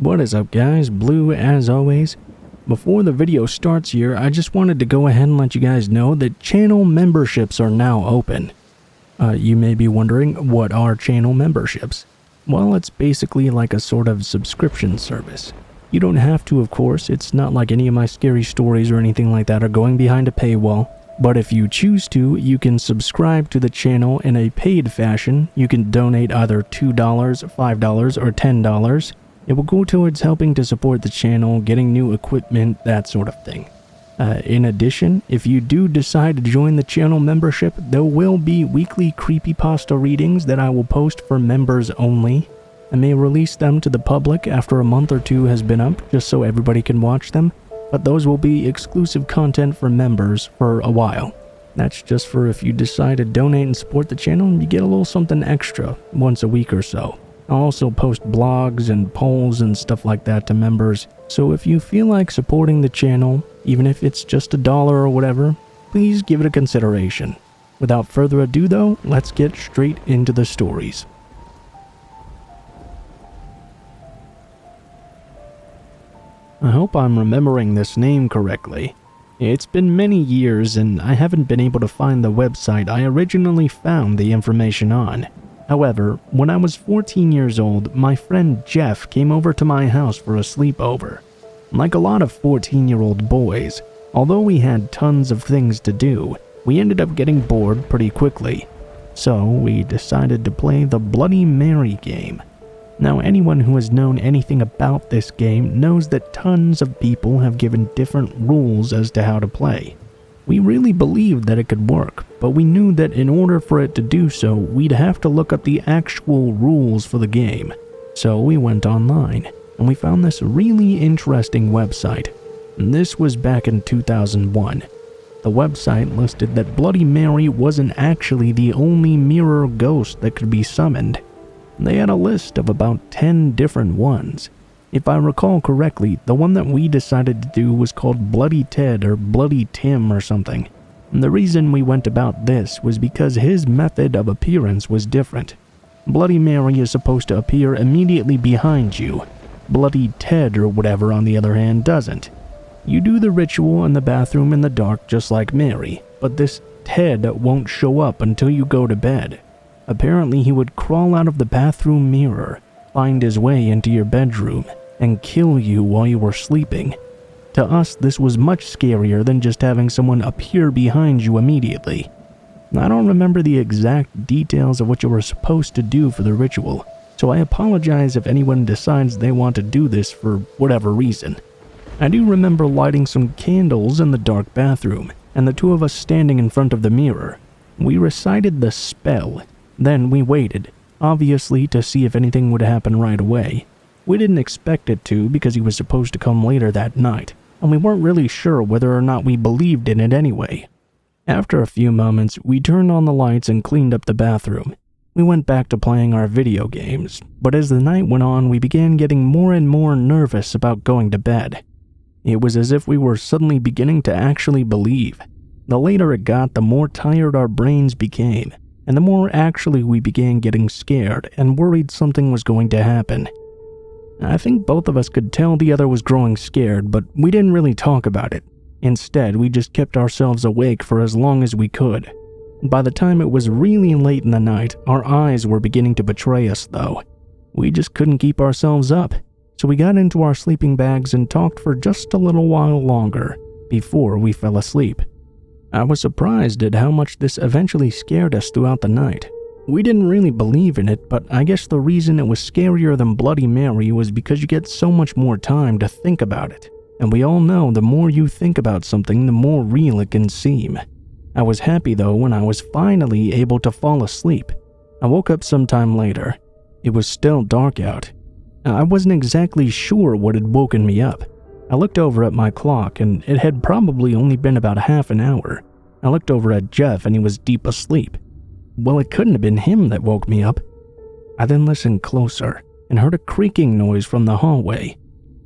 What is up guys, Blue as always. Before the video starts here, I just wanted to go ahead and let you guys know that channel memberships are now open. You may be wondering, what are channel memberships? Well, it's basically like a sort of subscription service. You don't have to, of course. It's not like any of my scary stories or anything like that are going behind a paywall. But if you choose to, you can subscribe to the channel in a paid fashion. You can donate either $2, $5, or $10. It will go towards helping to support the channel, getting new equipment, that sort of thing. In addition, if you do decide to join the channel membership, there will be weekly creepypasta readings that I will post for members only. I may release them to the public after a month or two has been up, just so everybody can watch them, but those will be exclusive content for members for a while. That's just for if you decide to donate and support the channel, and you get a little something extra once a week or so. I'll also post blogs and polls and stuff like that to members, so if you feel like supporting the channel, even if it's just $1 or whatever, please give it a consideration. Without further ado though, let's get straight into the stories. I hope I'm remembering this name correctly. It's been many years and I haven't been able to find the website I originally found the information on. However, when I was 14 years old, my friend Jeff came over to my house for a sleepover. Like a lot of 14-year-old boys, although we had tons of things to do, we ended up getting bored pretty quickly. So we decided to play the Bloody Mary game. Now, anyone who has known anything about this game knows that tons of people have given different rules as to how to play. We really believed that it could work, but we knew that in order for it to do so, we'd have to look up the actual rules for the game. So we went online, and we found this really interesting website. And this was back in 2001. The website listed that Bloody Mary wasn't actually the only mirror ghost that could be summoned. They had a list of about 10 different ones. If I recall correctly, the one that we decided to do was called Bloody Ted or Bloody Tim or something. And the reason we went about this was because his method of appearance was different. Bloody Mary is supposed to appear immediately behind you. Bloody Ted or whatever, on the other hand, doesn't. You do the ritual in the bathroom in the dark just like Mary, but this Ted won't show up until you go to bed. Apparently he would crawl out of the bathroom mirror, find his way into your bedroom, and kill you while you were sleeping. To us, this was much scarier than just having someone appear behind you immediately. I don't remember the exact details of what you were supposed to do for the ritual, so I apologize if anyone decides they want to do this for whatever reason. I do remember lighting some candles in the dark bathroom, and the two of us standing in front of the mirror. We recited the spell, then we waited, obviously to see if anything would happen right away. We didn't expect it to because he was supposed to come later that night, and we weren't really sure whether or not we believed in it anyway. After a few moments, we turned on the lights and cleaned up the bathroom. We went back to playing our video games, but as the night went on, we began getting more and more nervous about going to bed. It was as if we were suddenly beginning to actually believe. The later it got, the more tired our brains became, and the more actually we began getting scared and worried something was going to happen. I think both of us could tell the other was growing scared, but we didn't really talk about it. Instead, we just kept ourselves awake for as long as we could. By the time it was really late in the night, our eyes were beginning to betray us though. We just couldn't keep ourselves up, so we got into our sleeping bags and talked for just a little while longer before we fell asleep. I was surprised at how much this eventually scared us throughout the night. We didn't really believe in it, but I guess the reason it was scarier than Bloody Mary was because you get so much more time to think about it. And we all know the more you think about something, the more real it can seem. I was happy though when I was finally able to fall asleep. I woke up sometime later. It was still dark out. I wasn't exactly sure what had woken me up. I looked over at my clock and it had probably only been about half an hour. I looked over at Jeff and he was deep asleep. Well, it couldn't have been him that woke me up. I then listened closer and heard a creaking noise from the hallway.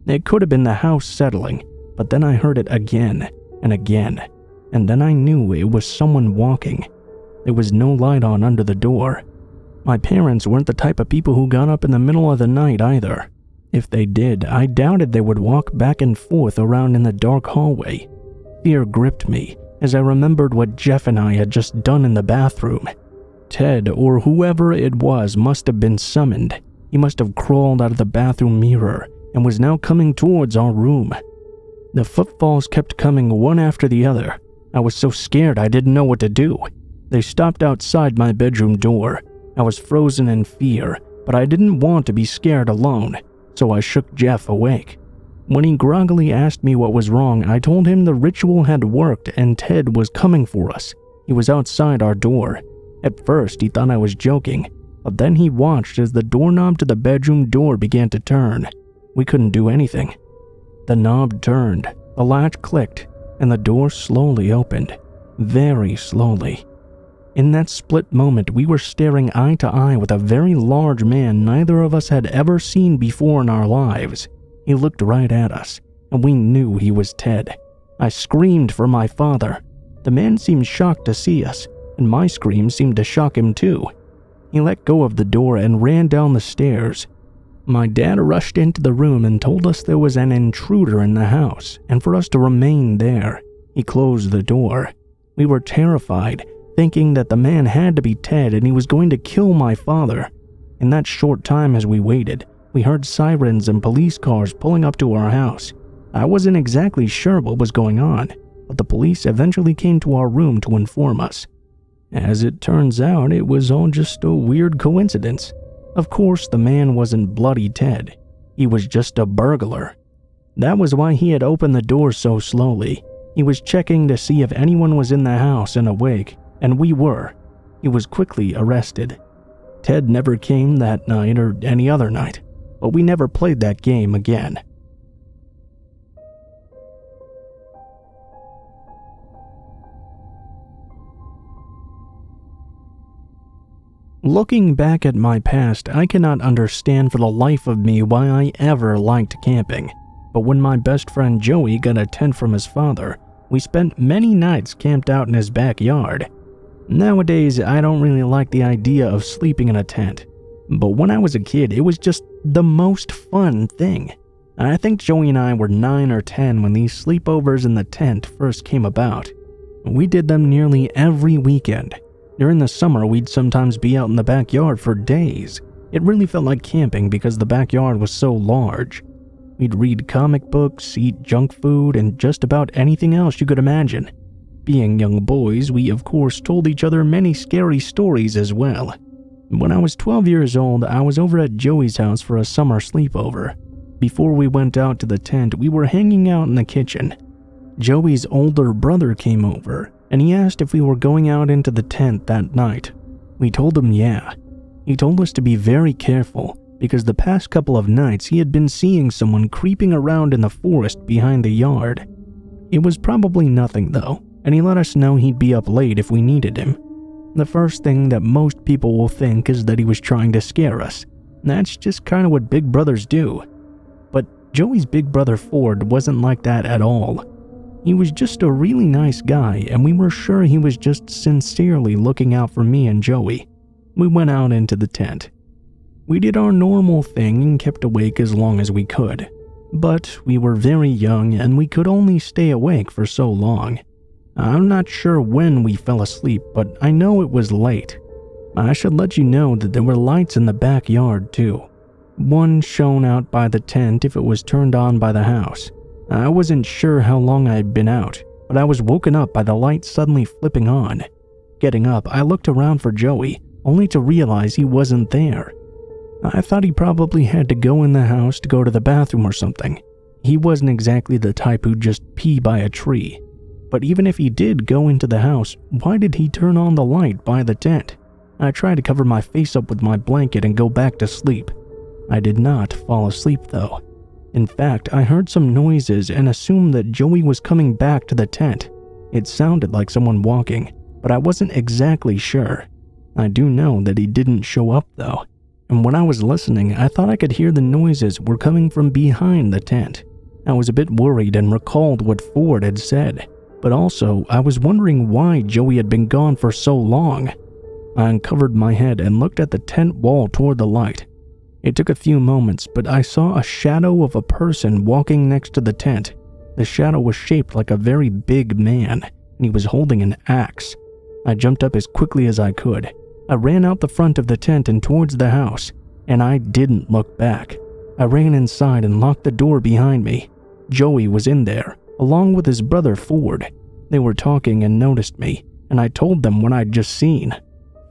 It could have been the house settling, but then I heard it again and again, and then I knew it was someone walking. There was no light on under the door. My parents weren't the type of people who got up in the middle of the night either. If they did, I doubted they would walk back and forth around in the dark hallway. Fear gripped me as I remembered what Jeff and I had just done in the bathroom. Ted, or whoever it was, must have been summoned. He must have crawled out of the bathroom mirror and was now coming towards our room. The footfalls kept coming one after the other. I was so scared I didn't know what to do. They stopped outside my bedroom door. I was frozen in fear, but I didn't want to be scared alone, so I shook Jeff awake. When he groggily asked me what was wrong, I told him the ritual had worked and Ted was coming for us. He was outside our door. At first, he thought I was joking, but then he watched as the doorknob to the bedroom door began to turn. We couldn't do anything. The knob turned, the latch clicked, and the door slowly opened. Very slowly. In that split moment, we were staring eye to eye with a very large man neither of us had ever seen before in our lives. He looked right at us, and we knew he was Ted. I screamed for my father. The man seemed shocked to see us, and my scream seemed to shock him too. He let go of the door and ran down the stairs. My dad rushed into the room and told us there was an intruder in the house, and for us to remain there. He closed the door. We were terrified, thinking that the man had to be Ted and he was going to kill my father. In that short time as we waited, we heard sirens and police cars pulling up to our house. I wasn't exactly sure what was going on, but the police eventually came to our room to inform us. As it turns out, it was all just a weird coincidence. Of course, the man wasn't Bloody Ted. He was just a burglar. That was why he had opened the door so slowly. He was checking to see if anyone was in the house and awake, and we were. He was quickly arrested. Ted never came that night or any other night, but we never played that game again. Looking back at my past, I cannot understand for the life of me why I ever liked camping. But when my best friend Joey got a tent from his father, we spent many nights camped out in his backyard. Nowadays, I don't really like the idea of sleeping in a tent. But when I was a kid, it was just the most fun thing. I think Joey and I were 9 or 10 when these sleepovers in the tent first came about. We did them nearly every weekend. During the summer, we'd sometimes be out in the backyard for days. It really felt like camping because the backyard was so large. We'd read comic books, eat junk food, and just about anything else you could imagine. Being young boys, we of course told each other many scary stories as well. When I was 12 years old, I was over at Joey's house for a summer sleepover. Before we went out to the tent, we were hanging out in the kitchen. Joey's older brother came over, and he asked if we were going out into the tent that night. We told him yeah. He told us to be very careful, because the past couple of nights he had been seeing someone creeping around in the forest behind the yard. It was probably nothing though, and he let us know he'd be up late if we needed him. The first thing that most people will think is that he was trying to scare us. That's just kind of what big brothers do. But Joey's big brother Ford wasn't like that at all. He was just a really nice guy, and we were sure he was just sincerely looking out for me and Joey. We went out into the tent. We did our normal thing and kept awake as long as we could. But we were very young and we could only stay awake for so long. I'm not sure when we fell asleep, but I know it was late. I should let you know that there were lights in the backyard too. One shone out by the tent if it was turned on by the house. I wasn't sure how long I had been out, but I was woken up by the light suddenly flipping on. Getting up, I looked around for Joey, only to realize he wasn't there. I thought he probably had to go in the house to go to the bathroom or something. He wasn't exactly the type who'd just pee by a tree. But even if he did go into the house, why did he turn on the light by the tent? I tried to cover my face up with my blanket and go back to sleep. I did not fall asleep though. In fact, I heard some noises and assumed that Joey was coming back to the tent. It sounded like someone walking, but I wasn't exactly sure. I do know that he didn't show up though. And when I was listening, I thought I could hear the noises were coming from behind the tent. I was a bit worried and recalled what Ford had said, but also I was wondering why Joey had been gone for so long. I uncovered my head and looked at the tent wall toward the light. It took a few moments, but I saw a shadow of a person walking next to the tent. The shadow was shaped like a very big man, and he was holding an axe. I jumped up as quickly as I could. I ran out the front of the tent and towards the house, and I didn't look back. I ran inside and locked the door behind me. Joey was in there, along with his brother Ford. They were talking and noticed me, and I told them what I'd just seen.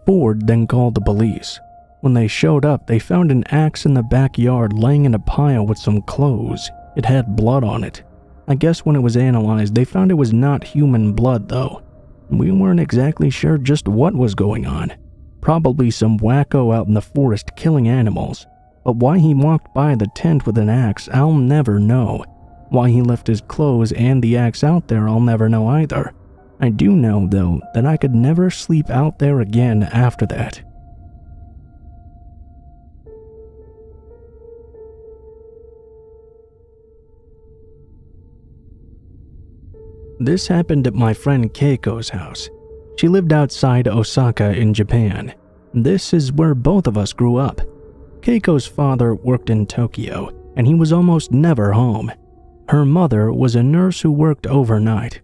Ford then called the police. When they showed up, they found an axe in the backyard laying in a pile with some clothes. It had blood on it. I guess when it was analyzed, they found it was not human blood though. We weren't exactly sure just what was going on. Probably some wacko out in the forest killing animals. But why he walked by the tent with an axe, I'll never know. Why he left his clothes and the axe out there, I'll never know either. I do know, though, that I could never sleep out there again after that. This happened at my friend Keiko's house. She lived outside Osaka in Japan. This is where both of us grew up. Keiko's father worked in Tokyo, and he was almost never home. Her mother was a nurse who worked overnight.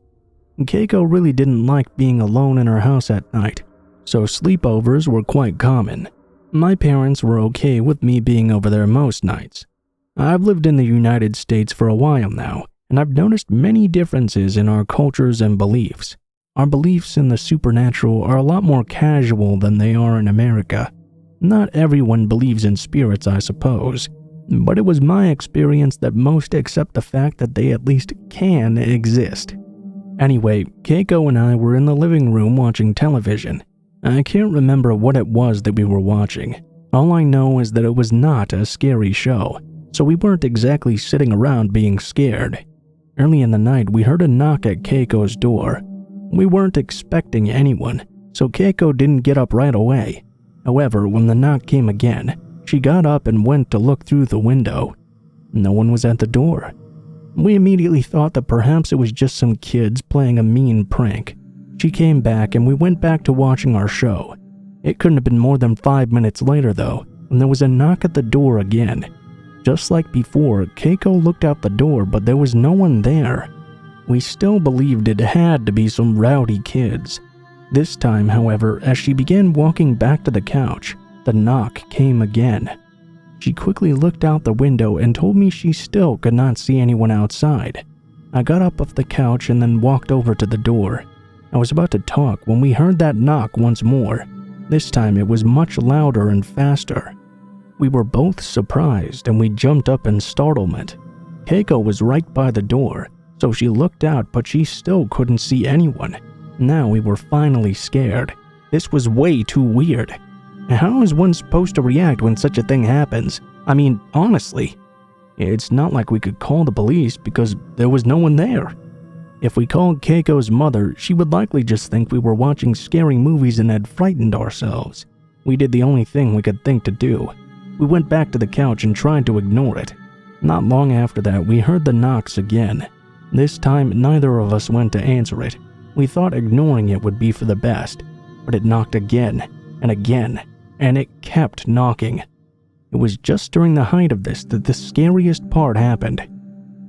Keiko really didn't like being alone in her house at night, so sleepovers were quite common. My parents were okay with me being over there most nights. I've lived in the United States for a while now, and I've noticed many differences in our cultures and beliefs. Our beliefs in the supernatural are a lot more casual than they are in America. Not everyone believes in spirits, I suppose, but it was my experience that most accept the fact that they at least can exist. Anyway, Keiko and I were in the living room watching television. I can't remember what it was that we were watching. All I know is that it was not a scary show, so we weren't exactly sitting around being scared. Early in the night, we heard a knock at Keiko's door. We weren't expecting anyone, so Keiko didn't get up right away. However, when the knock came again, she got up and went to look through the window. No one was at the door. We immediately thought that perhaps it was just some kids playing a mean prank. She came back and we went back to watching our show. It couldn't have been more than 5 minutes later though, when there was a knock at the door again. Just like before, Keiko looked out the door, but there was no one there. We still believed it had to be some rowdy kids. This time, however, as she began walking back to the couch, the knock came again. She quickly looked out the window and told me she still could not see anyone outside. I got up off the couch and then walked over to the door. I was about to talk when we heard that knock once more. This time it was much louder and faster. We were both surprised and we jumped up in startlement. Keiko was right by the door, so she looked out but she still couldn't see anyone. Now we were finally scared. This was way too weird. How is one supposed to react when such a thing happens? I mean, honestly, it's not like we could call the police because there was no one there. If we called Keiko's mother, she would likely just think we were watching scary movies and had frightened ourselves. We did the only thing we could think to do. We went back to the couch and tried to ignore it. Not long after that, we heard the knocks again. This time, neither of us went to answer it. We thought ignoring it would be for the best, but it knocked again and again, and it kept knocking. It was just during the height of this that the scariest part happened.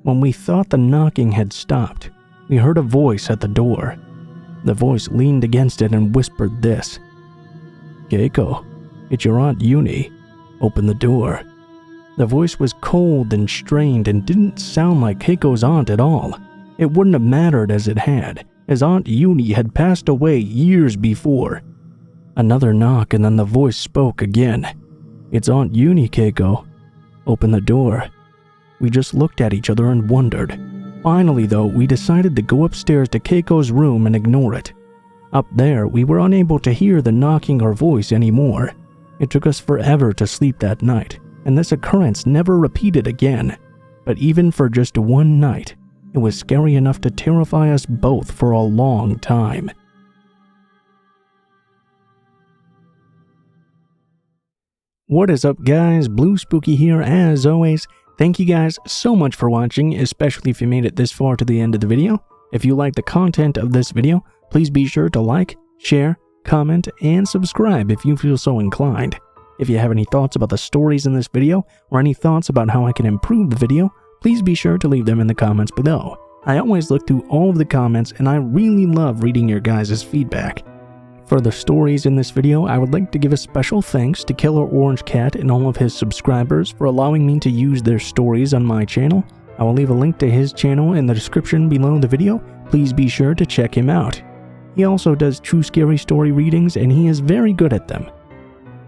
When we thought the knocking had stopped, we heard a voice at the door. The voice leaned against it and whispered this: "Keiko, it's your Aunt Uni. Open the door." The voice was cold and strained and didn't sound like Keiko's aunt at all. It wouldn't have mattered as it had, as Aunt Uni had passed away years before. Another knock and then the voice spoke again. "It's Aunt Uni, Keiko. Open the door." We just looked at each other and wondered. Finally though, we decided to go upstairs to Keiko's room and ignore it. Up there, we were unable to hear the knocking or voice anymore. It took us forever to sleep that night, and this occurrence never repeated again. But even for just one night, it was scary enough to terrify us both for a long time. What is up guys, Blue Spooky here as always. Thank you guys so much for watching, especially if you made it this far to the end of the video. If you like the content of this video, please be sure to like, share, comment, and subscribe if you feel so inclined. If you have any thoughts about the stories in this video, or any thoughts about how I can improve the video, please be sure to leave them in the comments below. I always look through all of the comments and I really love reading your guys' feedback. For the stories in this video, I would like to give a special thanks to Killer Orange Cat and all of his subscribers for allowing me to use their stories on my channel. I will leave a link to his channel in the description below the video. Please be sure to check him out. He also does true scary story readings and he is very good at them.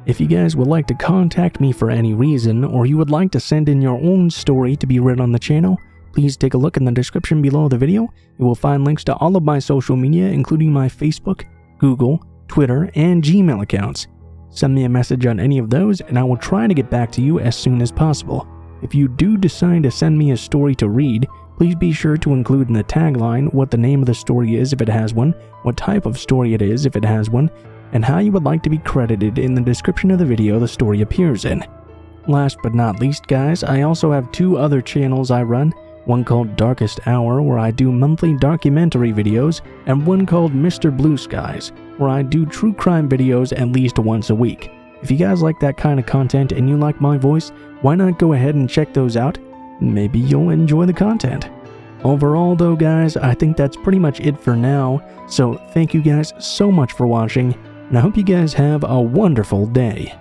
If you guys would like to contact me for any reason, or you would like to send in your own story to be read on the channel, please take a look in the description below the video. You will find links to all of my social media, including my Facebook, Google, Twitter, and Gmail accounts. Send me a message on any of those and I will try to get back to you as soon as possible. If you do decide to send me a story to read, please be sure to include in the tagline what the name of the story is if it has one, what type of story it is if it has one, and how you would like to be credited in the description of the video the story appears in. Last but not least guys, I also have 2 other channels I run, one called Darkest Hour where I do monthly documentary videos, and one called Mr. Blue Skies where I do true crime videos at least once a week. If you guys like that kind of content and you like my voice, why not go ahead and check those out? Maybe you'll enjoy the content. Overall though guys, I think that's pretty much it for now, so thank you guys so much for watching, and I hope you guys have a wonderful day.